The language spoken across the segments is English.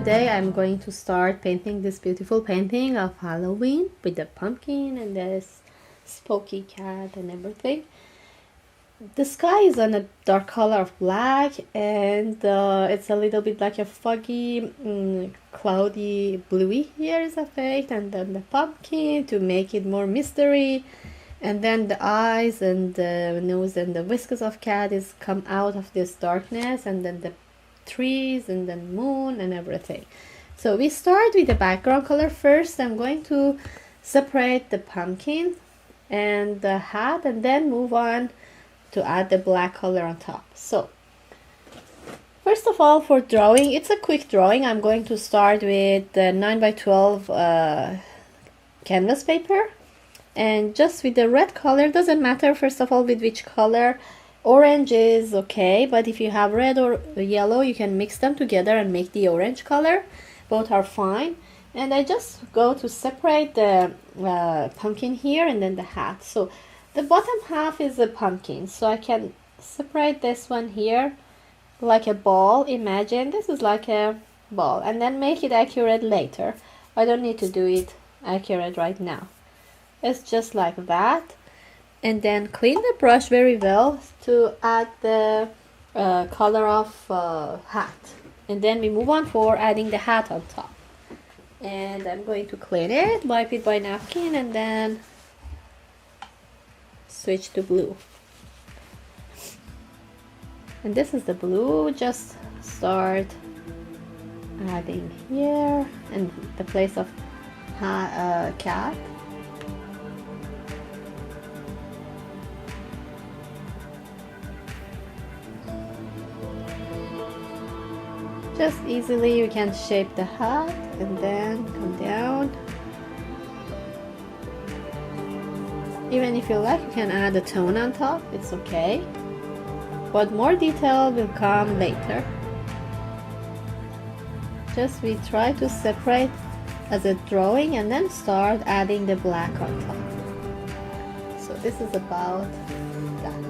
today I'm going to start painting this beautiful painting of Halloween with the pumpkin and this spooky cat and everything. The sky is on a dark color of black, and it's a little bit like a foggy, cloudy bluey here is effect, and then the pumpkin to make it more mystery, and then the eyes and the nose and the whiskers of cat is come out of this darkness, and then the trees and the moon and everything. So we start with the background color first. I'm going to separate the pumpkin and the hat and then move on to add the black color on top. So first of all, for drawing, it's a quick drawing. I'm going to start with the 9x12 canvas paper, and just with the red color. Doesn't matter first of all with which color. Orange is okay, but if you have red or yellow, you can mix them together and make the orange color. Both are fine. And I just go to separate the pumpkin here and then the hat. So the bottom half is a pumpkin, so I can separate this one here like a ball. Imagine this is like a ball, and then make it accurate later. I don't need to do it accurate right now. It's just like that. And then clean the brush very well to add the color of hat. And then we move on for adding the hat on top. And I'm going to clean it, wipe it by napkin, and then switch to blue. And this is the blue. Just start adding here in the place of cat. Just easily you can shape the hat and then come down. Even if you like, you can add a tone on top, it's okay. But more detail will come later. Just we try to separate as a drawing and then start adding the black on top. So this is about that.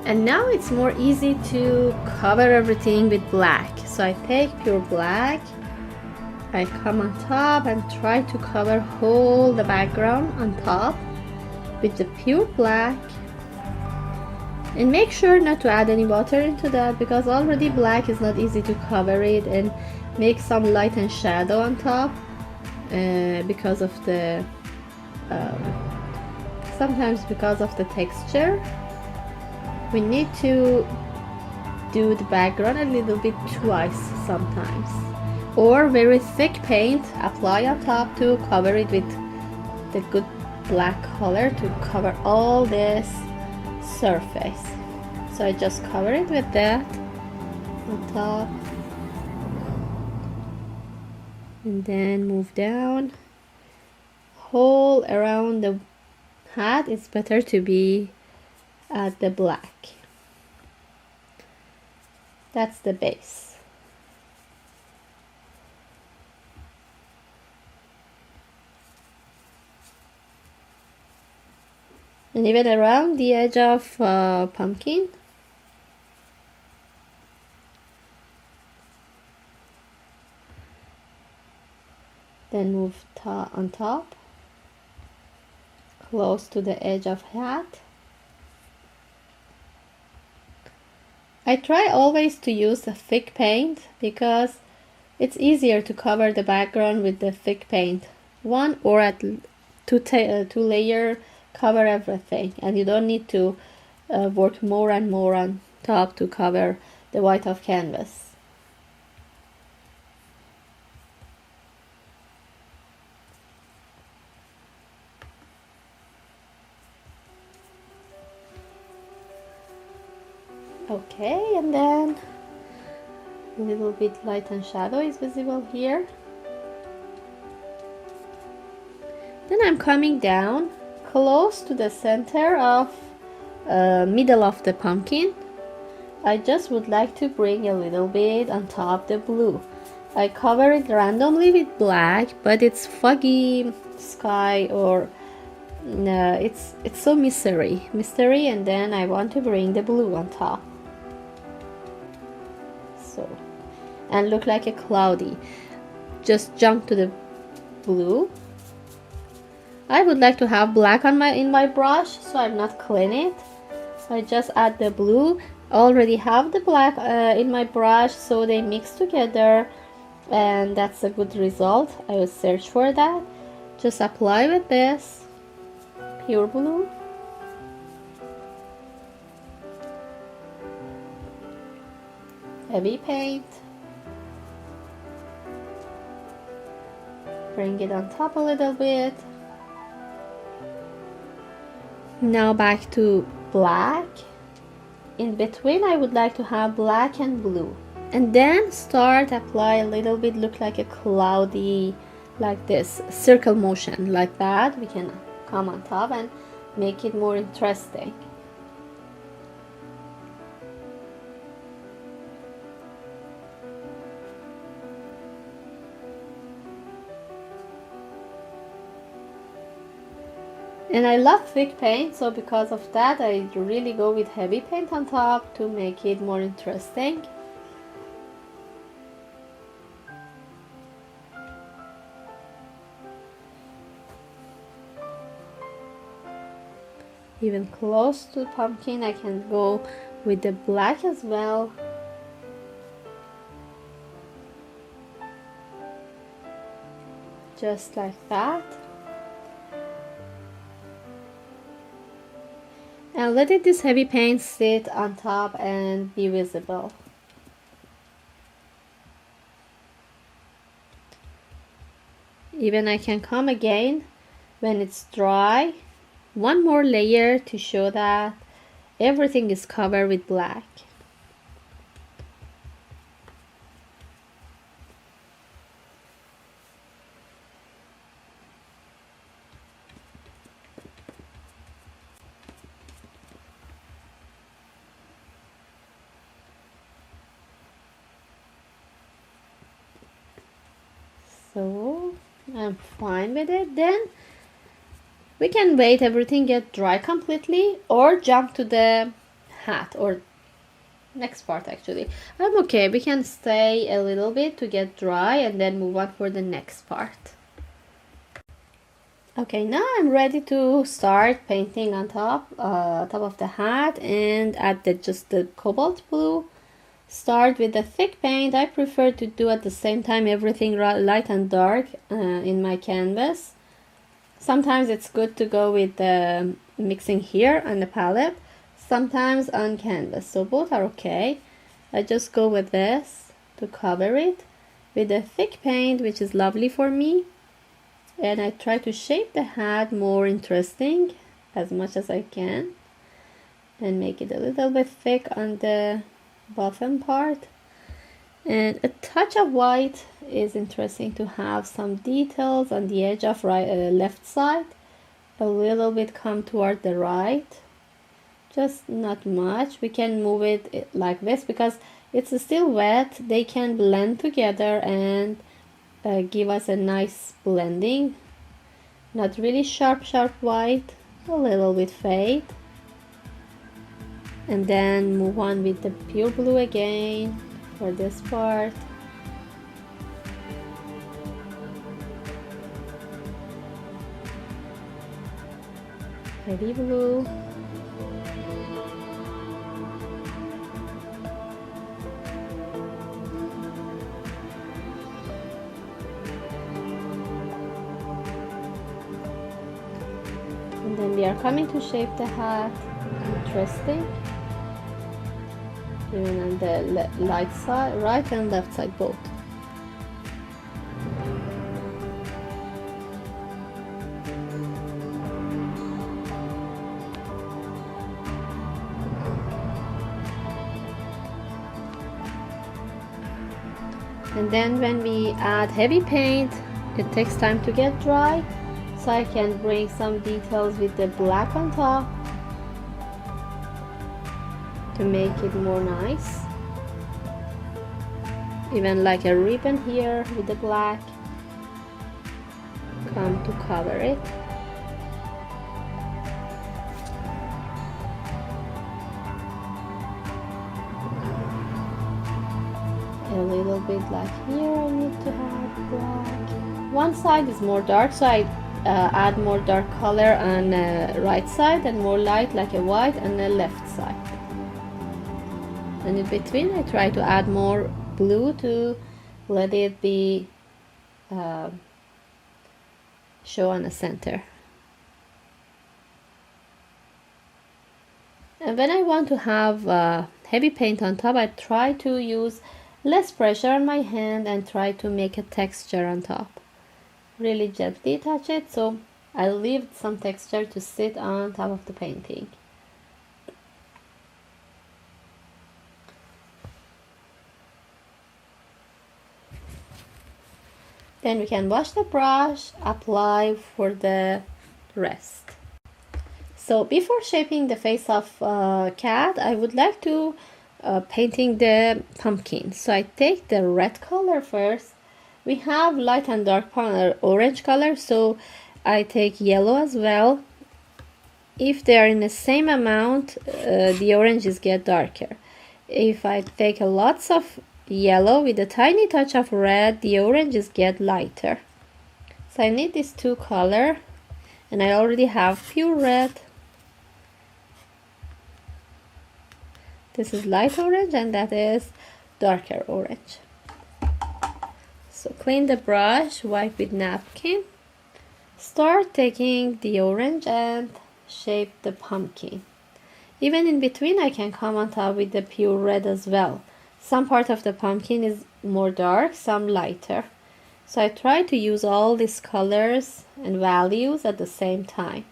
And now it's more easy to cover everything with black. So I take pure black, I come on top and try to cover whole the background on top with the pure black. And make sure not to add any water into that, because already black is not easy to cover it, and make some light and shadow on top because of the sometimes because of the texture. We need to do the background a little bit twice sometimes, or very thick paint apply on top to cover it with the good black color to cover all this surface. So I just cover it with that on top and then move down. Whole around the hat, it's better to be at the black. That's the base. And even around the edge of pumpkin. Then move on top, close to the edge of hat. I try always to use a thick paint because it's easier to cover the background with the thick paint. One or at two layer cover everything, and you don't need to work more and more on top to cover the white of canvas. Okay, and then a little bit light and shadow is visible here. Then I'm coming down close to the center of middle of the pumpkin. I just would like to bring a little bit on top the blue. I cover it randomly with black, but it's foggy sky, or it's so mystery, and then I want to bring the blue on top. So and look like a cloudy. Just jump to the blue. I would like to have black on in my brush, so I'm not clean it. So I just add the blue. I already have the black in my brush, so they mix together, and that's a good result. I will search for that. Just apply with this pure blue. Heavy paint. Bring it on top a little bit. Now back to black. In between I would like to have black and blue. And then start apply a little bit, look like a cloudy, like this, circle motion, like that. We can come on top and make it more interesting. And I love thick paint, so because of that I really go with heavy paint on top to make it more interesting. Even close to the pumpkin I can go with the black as well. Just like that. And let this heavy paint sit on top and be visible. Even I can come again when it's dry, one more layer to show that everything is covered with black. So I'm fine with it. Then we can wait everything get dry completely or jump to the hat or next part. Actually I'm okay, we can stay a little bit to get dry and then move on for the next part. Okay, now I'm ready to start painting on top of the hat and add just the cobalt blue. Start with the thick paint. I prefer to do at the same time everything light and dark in my canvas. Sometimes it's good to go with the mixing here on the palette, sometimes on canvas, so both are okay. I just go with this to cover it with the thick paint, which is lovely for me, and I try to shape the hat more interesting as much as I can and make it a little bit thick on the bottom part. And a touch of white is interesting to have some details on the edge of left side, a little bit come toward the right, just not much. We can move it like this because it's still wet. They can blend together and give us a nice blending. Not really sharp white, a little bit fade. And then move on with the pure blue again for this part. Heavy blue. And then we are coming to shape the hat. Interesting. Even on the light side, right and left side both. And then when we add heavy paint, it takes time to get dry, so I can bring some details with the black on top to make it more nice. Even like a ribbon here with the black, come to cover it. a little bit like here. I need to have black. One side is more dark, so I add more dark color on the right side and more light like a white on the left side. And in between I try to add more blue to let it be show on the center. And when I want to have heavy paint on top, I try to use less pressure on my hand and try to make a texture on top. Really gently touch it, so I leave some texture to sit on top of the painting. Then we can wash the brush, apply for the rest. So before shaping the face of cat, I would like to painting the pumpkin. So I take the red color first. We have light and dark orange color, so I take yellow as well. If they are in the same amount, the oranges get darker. If I take lots of yellow with a tiny touch of red, the oranges get lighter. So I need these two colors, and I already have pure red. This is light orange and that is darker orange. So clean the brush, wipe with napkin. Start taking the orange and shape the pumpkin. Even in between I can come on top with the pure red as well. Some part of the pumpkin is more dark, some lighter. So I try to use all these colors and values at the same time.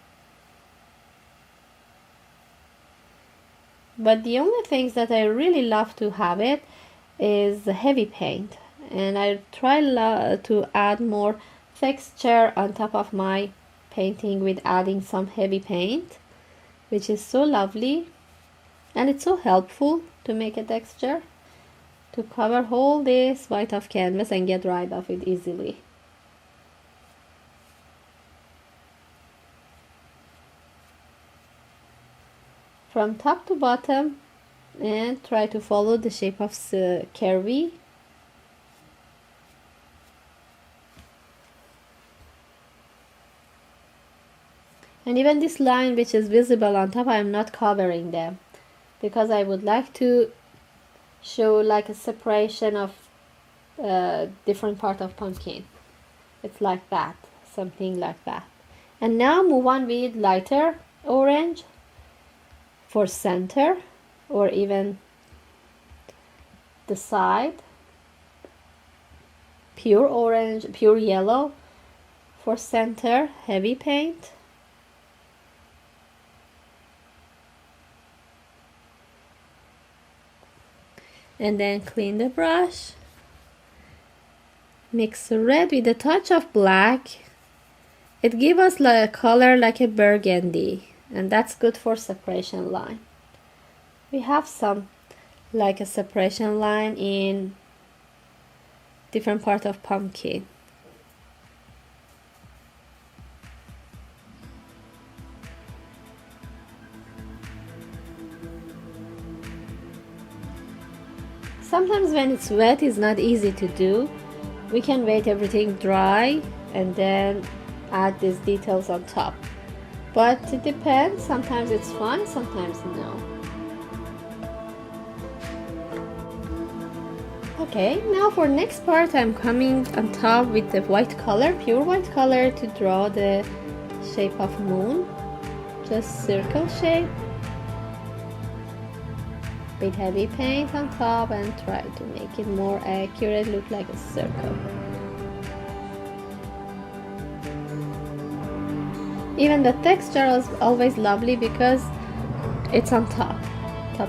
But the only things that I really love to have it is the heavy paint. And I try to add more texture on top of my painting with adding some heavy paint, which is so lovely. And it's so helpful to make a texture, to cover all this white of canvas and get rid of it easily. From top to bottom, and try to follow the shape of the curvy. And even this line which is visible on top, I am not covering them because I would like to show like a separation of different part of pumpkin. It's like that, something like that. And now move on with lighter orange for center or even the side. Pure orange, pure yellow for center, heavy paint. And then clean the brush. Mix red with a touch of black. It gives us like a color like a burgundy, and that's good for separation line. We have some like a separation line in different part of pumpkin. Sometimes when it's wet, it's not easy to do. We can wait everything dry and then add these details on top. But it depends, sometimes it's fine, sometimes no. Okay, now for next part I'm coming on top with the white color, pure white color, to draw the shape of moon. Just circle shape. With heavy paint on top and try to make it more accurate, look like a circle. Even the texture is always lovely because it's on top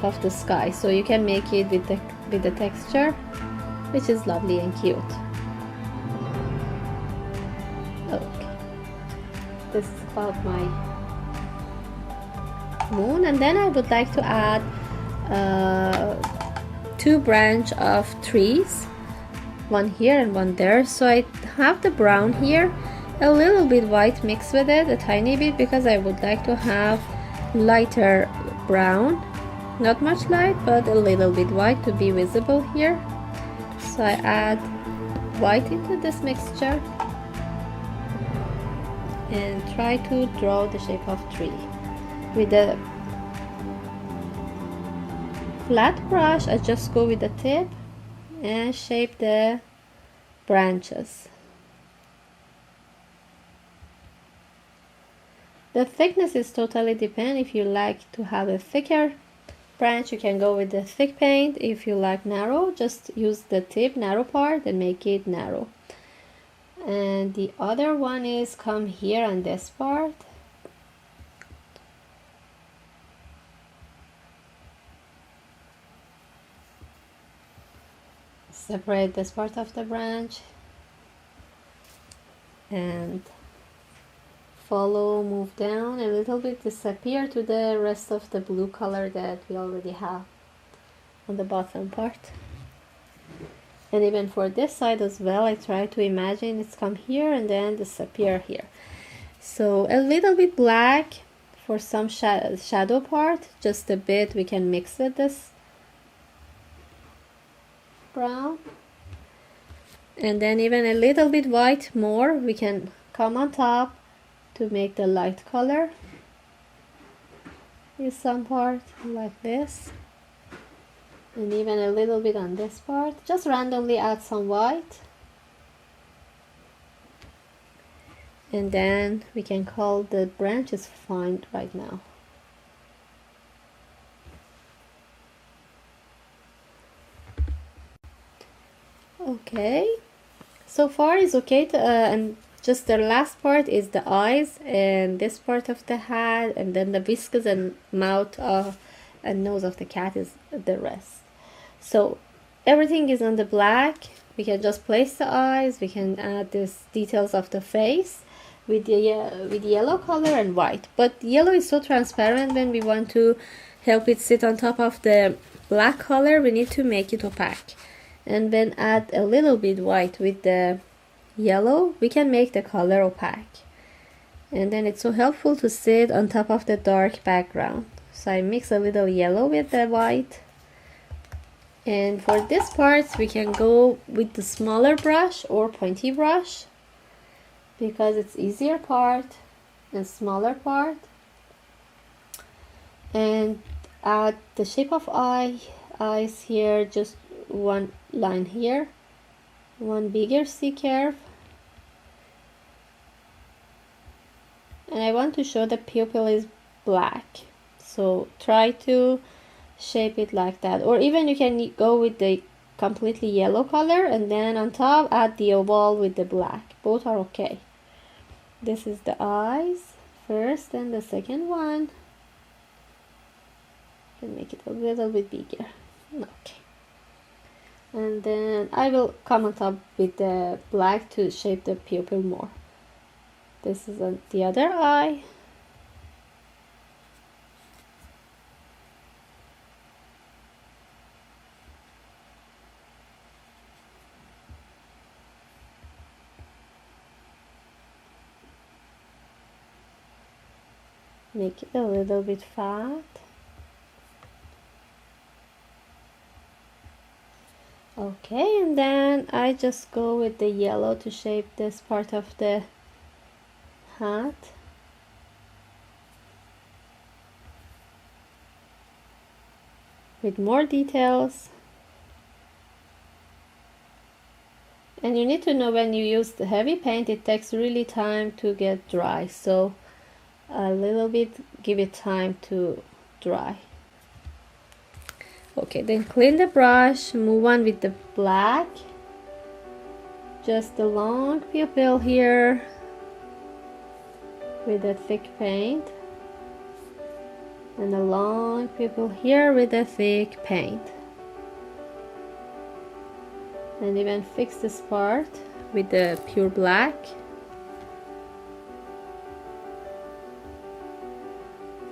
of the sky, so you can make it with the texture, which is lovely and cute. Okay, this is about my moon, and then I would like to add two branch of trees, one here and one there. So I have the brown here, a little bit white mixed with it, a tiny bit, because I would like to have lighter brown, not much light but a little bit white to be visible here. So I add white into this mixture and try to draw the shape of tree. With a flat brush, I just go with the tip and shape the branches. The thickness is totally depend. If you like to have a thicker branch, you can go with the thick paint. If you like narrow, just use the tip, narrow part, and make it narrow. And the other one is come here on this part. Separate this part of the branch and follow, move down a little bit, disappear to the rest of the blue color that we already have on the bottom part. And even for this side as well, I try to imagine it's come here and then disappear here. So a little bit black for some shadow part, just a bit we can mix with this brown. And then even a little bit white more, we can come on top to make the light color. Use some part like this. And even a little bit on this part. Just randomly add some white. And then we can call the branches fine right now. Okay, so far is okay and just the last part is the eyes and this part of the hat, and then the whiskers and mouth and nose of the cat is the rest. So everything is on the black. We can just place the eyes. We can add these details of the face with the with yellow color and white, but yellow is so transparent. When we want to help it sit on top of the black color, we need to make it opaque. And then add a little bit white with the yellow, we can make the color opaque. And then it's so helpful to sit on top of the dark background. So I mix a little yellow with the white. And for this part, we can go with the smaller brush or pointy brush, because it's easier part and smaller part. And add the shape of eyes here, just one line here, one bigger C curve, and I want to show the pupil is black, so try to shape it like that. Or even you can go with the completely yellow color and then on top add the oval with the black. Both are okay. This is the eyes first and the second one. Can make it a little bit bigger. Okay. And then I will come on top with the black to shape the pupil more. This is on the other eye. Make it a little bit fat. Okay, and then I just go with the yellow to shape this part of the hat. With more details. And you need to know when you use the heavy paint, it takes really time to get dry. So a little bit, give it time to dry. Okay, then clean the brush, move on with the black. Just a long pupil here with a thick paint. And a long pupil here with a thick paint. And even fix this part with the pure black.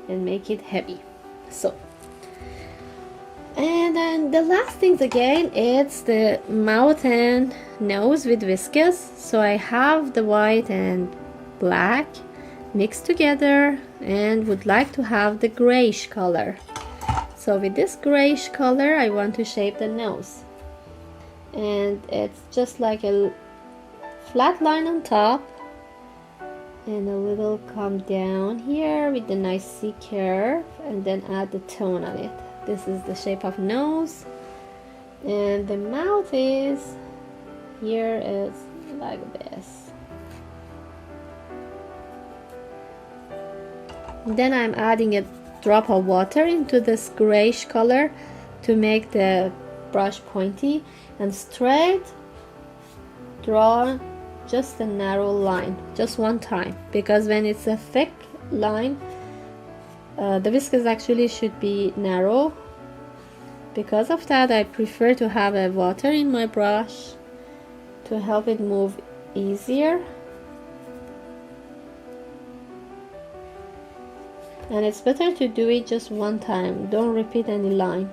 And make it heavy. So. And then the last things again, it's the mouth and nose with whiskers. So I have the white and black mixed together and would like to have the grayish color. So with this grayish color, I want to shape the nose. and it's just like a flat line on top and a little come down here with the nice C curve, and then add the tone on it. This is the shape of nose, and the mouth is here is like this. Then I'm adding a drop of water into this grayish color to make the brush pointy, and straight draw just a narrow line, just one time, because when it's a thick line, the whiskers actually should be narrow. Because of that, I prefer to have a water in my brush to help it move easier. And it's better to do it just one time, don't repeat any line.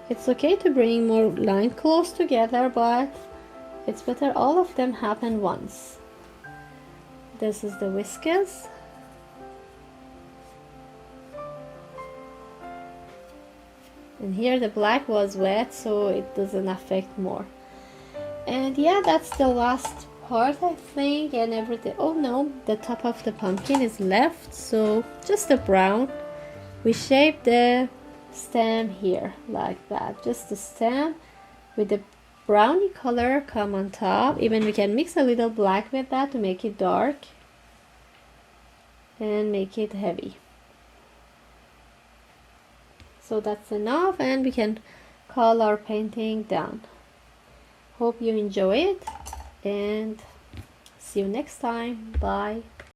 It's okay to bring more line close together, but it's better all of them happen once. This is the whiskers. And here the black was wet, so it doesn't affect more. And yeah, that's the last part, I think, and everything. Oh no, the top of the pumpkin is left, so just a brown. We shape the stem here like that, just the stem with the brownie color come on top. Even we can mix a little black with that to make it dark and make it heavy. So that's enough, and we can call our painting done. Hope you enjoy it, and see you next time. Bye.